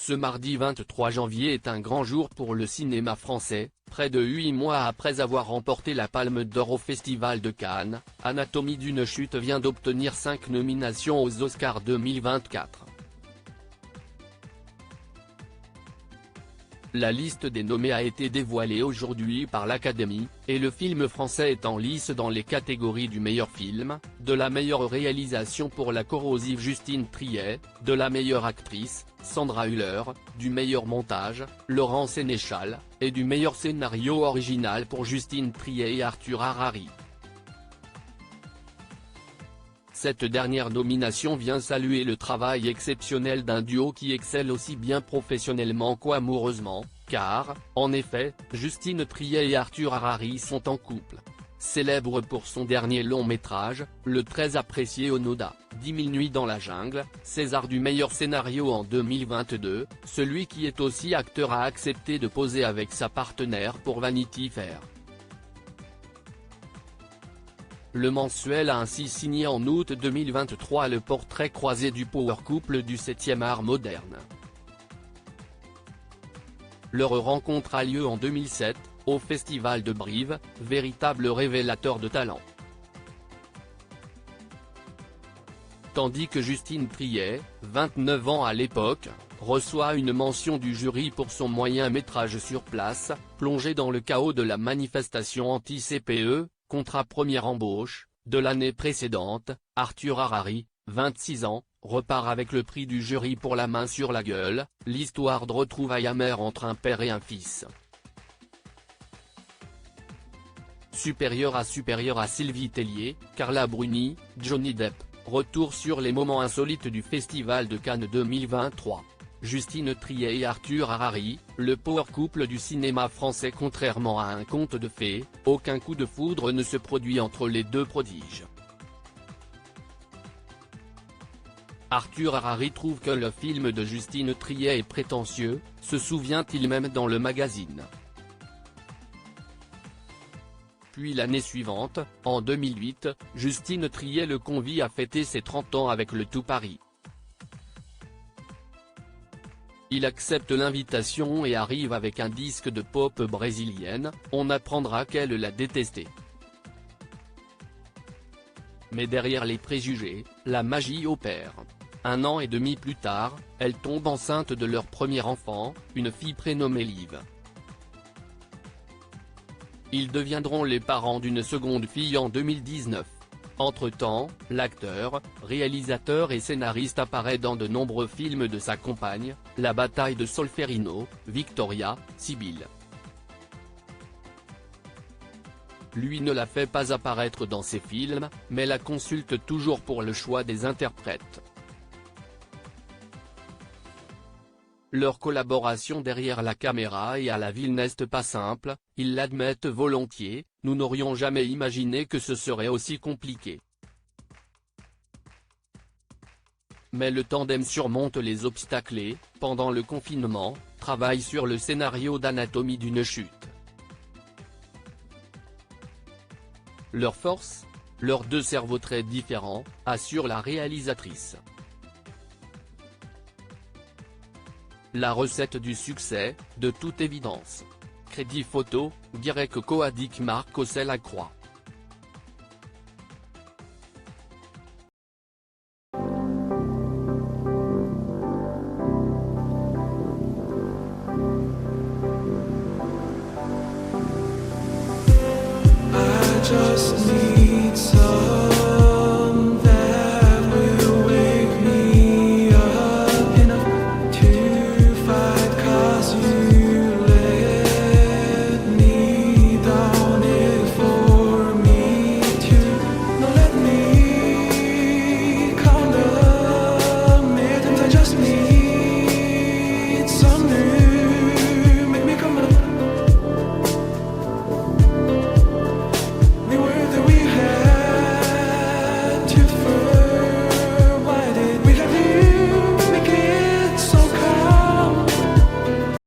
Ce mardi 23 janvier est un grand jour pour le cinéma français. Près de 8 mois après avoir remporté la Palme d'Or au Festival de Cannes, Anatomie d'une chute vient d'obtenir 5 nominations aux Oscars 2024. La liste des nommés a été dévoilée aujourd'hui par l'Académie, et le film français est en lice dans les catégories du meilleur film, de la meilleure réalisation pour la corrosive Justine Triet, de la meilleure actrice, Sandra Hüller, du meilleur montage, Laurent Sénéchal, et du meilleur scénario original pour Justine Triet et Arthur Harari. Cette dernière nomination vient saluer le travail exceptionnel d'un duo qui excelle aussi bien professionnellement qu'amoureusement, car, en effet, Justine Triet et Arthur Harari sont en couple. Célèbre pour son dernier long métrage, le très apprécié Onoda, 10 000 nuits dans la jungle, César du meilleur scénario en 2022, celui qui est aussi acteur a accepté de poser avec sa partenaire pour Vanity Fair. Le mensuel a ainsi signé en août 2023 le portrait croisé du power couple du 7e art moderne. Leur rencontre a lieu en 2007, au Festival de Brive, véritable révélateur de talent. Tandis que Justine Triet, 29 ans à l'époque, reçoit une mention du jury pour son moyen métrage Sur place, plongé dans le chaos de la manifestation anti-CPE, contrat première embauche, de l'année précédente, Arthur Harari, 26 ans, repart avec le prix du jury pour La main sur la gueule, l'histoire de retrouvailles amères entre un père et un fils. Supérieur à Sylvie Tellier, Carla Bruni, Johnny Depp, retour sur les moments insolites du Festival de Cannes 2023. Justine Triet et Arthur Harari, le power couple du cinéma français. Contrairement à un conte de fées, aucun coup de foudre ne se produit entre les deux prodiges. Arthur Harari trouve que le film de Justine Triet est prétentieux, se souvient-il même dans le magazine. Puis l'année suivante, en 2008, Justine Triet le convie à fêter ses 30 ans avec le Tout Paris. Il accepte l'invitation et arrive avec un disque de pop brésilienne, on apprendra qu'elle l'a détesté. Mais derrière les préjugés, la magie opère. 1 an et demi plus tard, elle tombe enceinte de leur premier enfant, une fille prénommée Liv. Ils deviendront les parents d'une seconde fille en 2019. Entre-temps, l'acteur, réalisateur et scénariste apparaît dans de nombreux films de sa compagne, La bataille de Solferino, Victoria, Sibylle. Lui ne la fait pas apparaître dans ses films, mais la consulte toujours pour le choix des interprètes. Leur collaboration derrière la caméra et à la ville n'est pas simple, ils l'admettent volontiers, nous n'aurions jamais imaginé que ce serait aussi compliqué. Mais le tandem surmonte les obstacles et, pendant le confinement, travaille sur le scénario d'Anatomie d'une chute. Leur force ? Leurs deux cerveaux très différents, assure la réalisatrice. La recette du succès, de toute évidence. Crédit photo, Guirec Coadic Marc Ossel-Lacroix. I just need